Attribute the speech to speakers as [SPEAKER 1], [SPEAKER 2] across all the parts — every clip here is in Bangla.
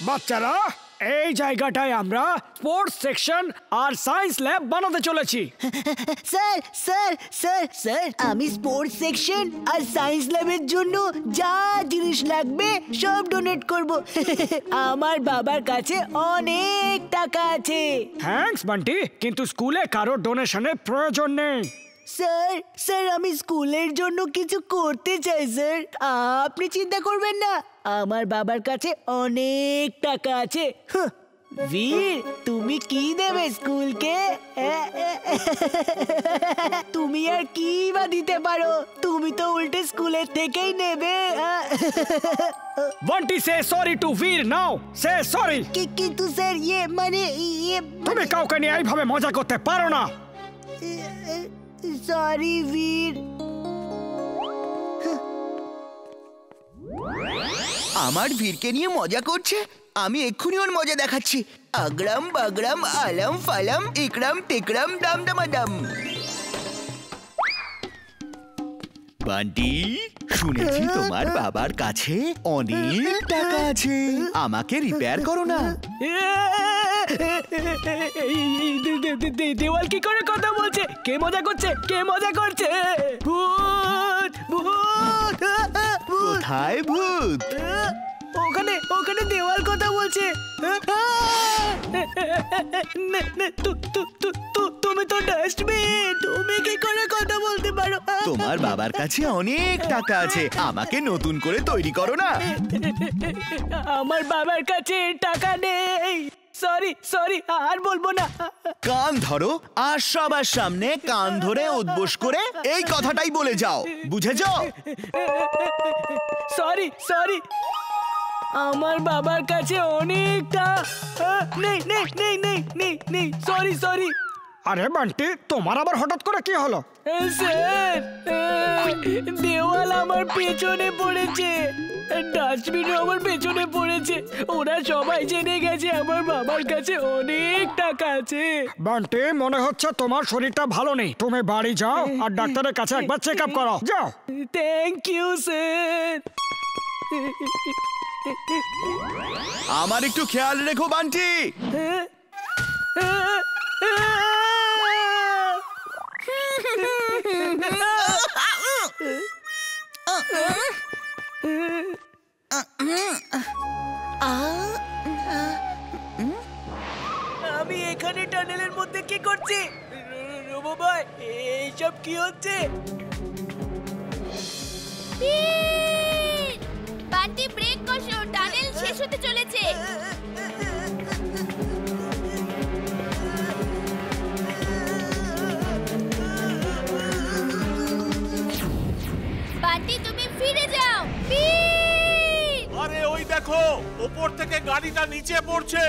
[SPEAKER 1] বাচ্চারা, এই জায়গাটায় আমরা স্পোর্টস সেকশন আর সায়েন্স ল্যাব বানাতে চলেছি।
[SPEAKER 2] স্যার স্যার স্যার স্যার আমি স্পোর্টস সেকশন আর সায়েন্স ল্যাবের জন্য যা জিনিস লাগবে সব ডোনেট করব। আমার বাবার কাছে অনেক টাকা আছে।
[SPEAKER 1] থ্যাঙ্কস বান্টি, কিন্তু স্কুলে কারো ডোনেশনের প্রয়োজন নেই।
[SPEAKER 2] স্যার স্যার আমি স্কুলের জন্য কিছু করতে চাই স্যার, আপনি চিন্তা করবেন না, আমার বাবার কাছে অনেক টাকা আছে। বীর, তুমি কি দেবে স্কুলকে? তুমি আর কি বা দিতে পারো, তুমি তো উল্টে স্কুলের থেকেই নেবে।
[SPEAKER 1] বান্টি, সে সরি টু বীর নাও, সে সরি।
[SPEAKER 2] কিন্তু স্যার মানে
[SPEAKER 1] তুমি কাউকে নিয়ে এইভাবে মজা করতে পারো না।
[SPEAKER 2] সরি বীর।
[SPEAKER 3] আমার বীরকে নিয়ে মজা করছে, আমি এক্ষুনি ওর মজা দেখাচ্ছি। আগ্রাম বাগ্রাম আলাম ফালাম ইকরাম টিকরাম দাম দামাদাম। বান্টি, শুনেছি তোমার বাবার কাছে অনেক টাকা আছে, আমাকে রিপেয়ার করো না।
[SPEAKER 1] দেওয়াল কি করে কথা বলছে? কে মজা করছে? কে মজা করছে? ভূত ভূত!
[SPEAKER 3] কোথায় ভূত?
[SPEAKER 1] ওখানে ওখানে দেওয়াল কথা বলছে। তুমি তো ডাস্টবিন, তুমি কি করে কথা বলতে পারো?
[SPEAKER 3] তোমার বাবার কাছে অনেক টাকা আছে, আমাকে নতুন করে তৈরি করো না।
[SPEAKER 1] আমার বাবার কাছে টাকা নেই। সরি সরি, আর বলবো না।
[SPEAKER 3] কান ধরো আর সবার সামনে কান ধরে উদ্বোস করে এই কথাটাই বলে যাও, বুঝেছো?
[SPEAKER 1] সরি সরি, আমার বাবার কাছে অনেকটা নেই নেই নেই নেই নেই নেই, সরি সরি। আরে বান্টি, তোমার আবার হঠাৎ করে কি হলো? স্যার, দেওয়াল আমার পেছনে পড়েছে, ডাস্টবিনও আমার পেছনে পড়েছে, ওরা সবাই জেনে গেছে আমার বাবার কাছে অনেক টাকা আছে। বান্টি, মনে হচ্ছে তোমার শরীরটা ভালো নেই, তুমি বাড়ি যাও আর ডাক্তারের কাছে একবার চেক আপ করো, যাও। Thank you sir.
[SPEAKER 3] আমার একটু খেয়াল রেখো বান্টি।
[SPEAKER 1] আমি এখানে টানেলের মধ্যে কি করছি? রুবু ভাই, এইসব কি হচ্ছে?
[SPEAKER 4] বান্টি, ব্রেক কষো, টানেল শেষ হতে চলেছে। বান্টি, তুমি ফিরে যাও।
[SPEAKER 5] আরে ওই দেখো, উপর থেকে গাড়িটা নিচে পড়ছে।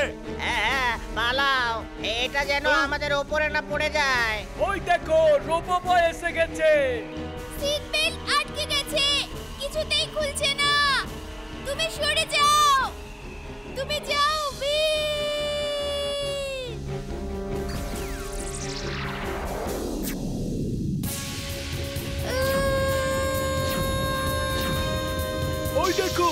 [SPEAKER 6] হ্যাঁ, পালাও, এটা যেন আমাদের উপরে না পড়ে যায়।
[SPEAKER 1] ওই দেখো, রুবু ভাই এসে গেছে।
[SPEAKER 4] সিট বেল্ট আটকে গেছে, কিছুতেই খুলছে না। তুমি সরে যাও, তুমি যাও
[SPEAKER 1] ওই দেখো,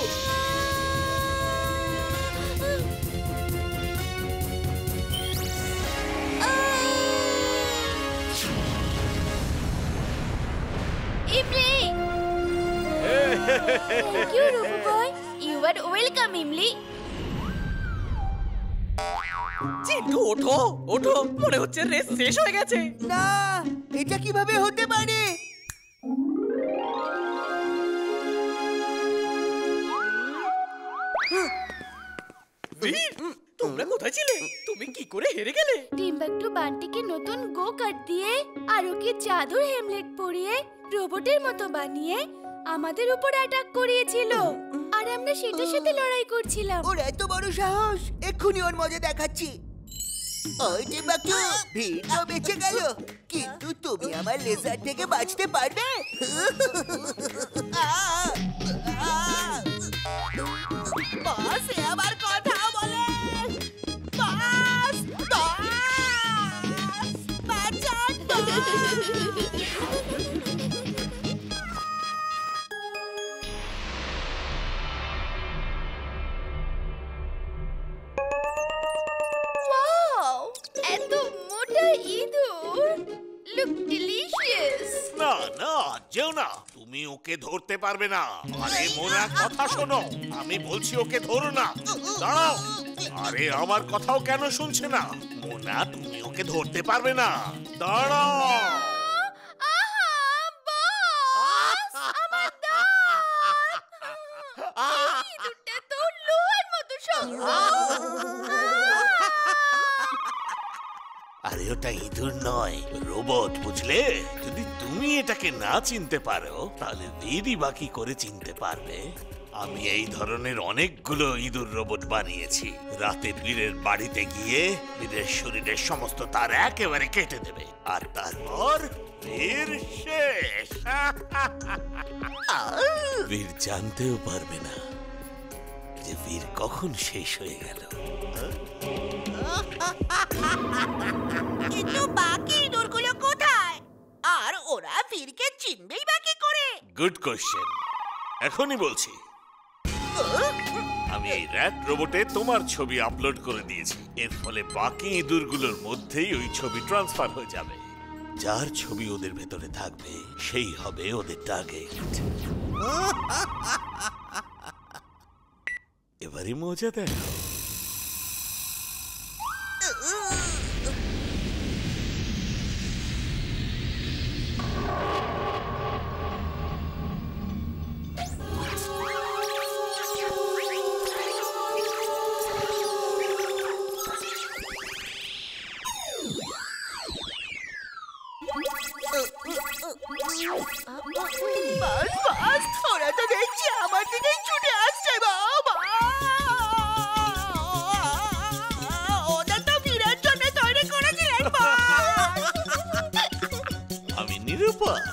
[SPEAKER 4] ইমলি। Thank you, Rubu boy. You are welcome, ইমলি।
[SPEAKER 7] চিন্টু, ওঠো ওঠো, মনে হচ্ছে রেস শেষ হয়ে গেছে।
[SPEAKER 3] না, এটা কিভাবে হতে পারে?
[SPEAKER 7] তোমরা কোথায় ছিলে? তুমি কি করে হেরে গেলে?
[SPEAKER 4] টিম্বাকটু বান্টিকে নতুন গো কাট দিয়ে আর ওকে জাদুর হেমলেট পরিয়ে রোবটের মতো বানিয়ে আমাদের উপর অ্যাটাক করিয়েছিল, আর আমরা সেটার সাথে লড়াই করছিলাম।
[SPEAKER 3] ওর এত বড় সাহস, এক্ষুনি ওর মজা দেখাচ্ছি। ওই টিম্বাকটু, ভিড় তো বেঁচে গেল, কিন্তু তুমি আমার লেজার থেকে বাঁচতে পারবে?
[SPEAKER 7] বাস, আবার কথা বলে। বাস, বাঁচান।
[SPEAKER 5] যেও না, তুমি ওকে ধরতে পারবে না। আরে মোনা, কথা শোনো, আমি বলছি ওকে ধরো না। দাঁড়াও। আরে আমার কথাও কেন শুনছে না? মোনা, তুমি ওকে ধরতে পারবে না। দাঁড়াও। আরে ওটা ইঁদুর নয়, রোবট, বুঝলে? যদি তুমি এটাকে না চিনতে পারো তাহলে বীরই বাকি করে চিনতে পারবে। আমি এই ধরনের অনেকগুলো ইঁদুর রোবট বানিয়েছি। রাতে বীরের বাড়িতে গিয়ে বীরের শরীরের সমস্ত তার একেবারে কেটে দেবে, আর তারপর বীর শেষ। বীর জানতেও পারবে না যে বীর কখন শেষ হয়ে গেল।
[SPEAKER 3] কিন্তু বাকি ইঁদুরগুলো কোথায়? আর ওরা বীরকে চিনবেই বা কি করে?
[SPEAKER 5] গুড কোশ্চেন, এখনই বলছি। আমি এই র্যাট রোবটে তোমার ছবি আপলোড করে দিয়েছি। এর ফলে বাকি ইঁদুরগুলোর মধ্যেই ওই ছবি ট্রান্সফার হয়ে যাবে। যার ছবি ওদের ভেতরে থাকবে সেই হবে ওদের টার্গেট। এবারে মজা দেখো।
[SPEAKER 3] ওরা তো দেখছি আমার দিকেই ছুটে আসছে। বাবা, ওদের তো বীরের জন্য তৈরি করেছিলেন।
[SPEAKER 5] আমি নিরুপায়।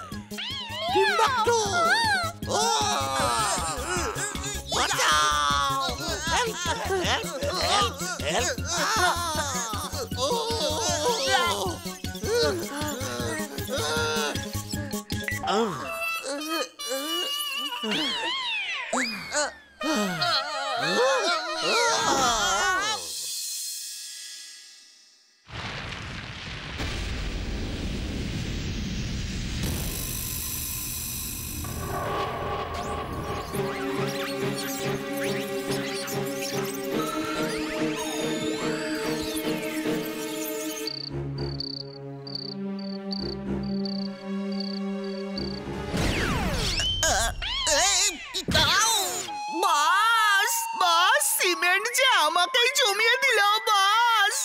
[SPEAKER 3] সিমেন্ট যে আমাকেই জমিয়ে দিল বাস।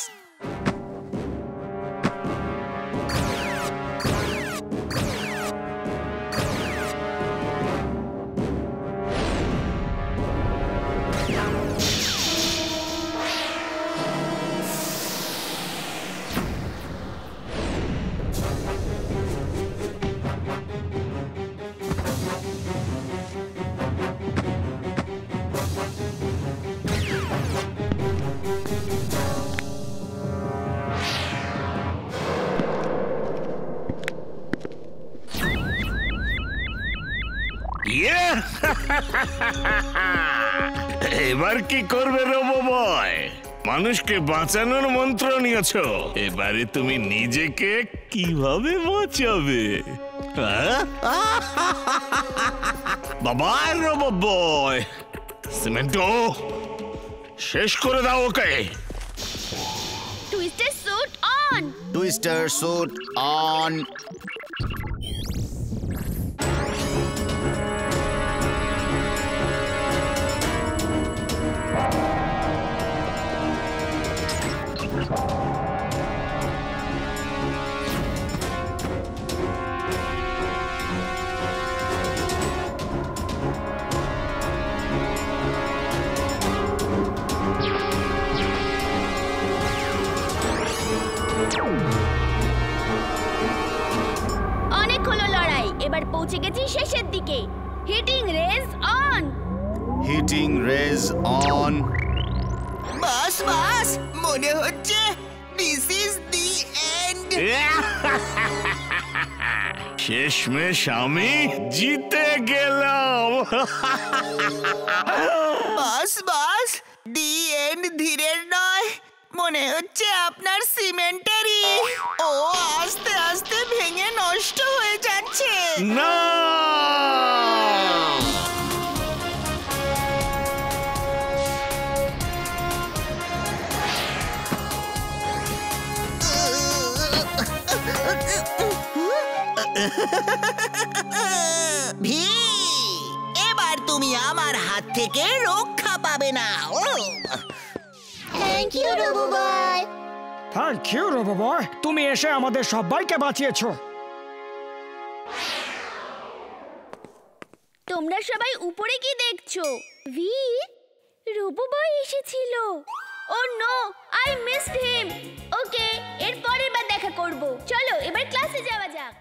[SPEAKER 5] এবার কি করবে রোবো বয়? মানুষকে বাঁচানোর মন্ত্র নিয়েছো, এবারে তুমি নিজেকে কিভাবে বাঁচাবে? বাবা রোবো বয়, সিমেন্টো শেষ করে দাও ওকে।
[SPEAKER 4] Twister suit on.
[SPEAKER 8] Twister suit on.
[SPEAKER 4] অনেক হলো লড়াই, এবার পৌঁছে গেছি শেষের দিকে। Hitting rage on.
[SPEAKER 8] Hitting rage on.
[SPEAKER 3] বাস বাস, মনে হচ্ছে দিস ইজ দি এন্ড।
[SPEAKER 5] শেষমেশ আমি জিতে গেলাম।
[SPEAKER 3] বাস বাস, দি এন্ড ধীরের নয়, মনে হচ্ছে আপনার সিমেন্টারি। ও আস্তে আস্তে ভেঙে নষ্ট হয়ে যাচ্ছে।
[SPEAKER 6] যাচ্ছে।
[SPEAKER 5] না
[SPEAKER 6] ভি, এবার তুমি আমার হাত থেকে রক্ষা পাবে না।
[SPEAKER 4] Thank you robo boy.
[SPEAKER 1] Thank you robo boy, তুমি এসে আমাদের সবাইকে বাঁচিয়েছো।
[SPEAKER 4] তোমরা সবাই উপরে কি দেখছো? বীর, রোবো বয় এসেছিল। ও নো, আই মিসড হিম। ওকে, এর পরের বার দেখা করব। চলো এবার ক্লাসে যাওয়া যাক।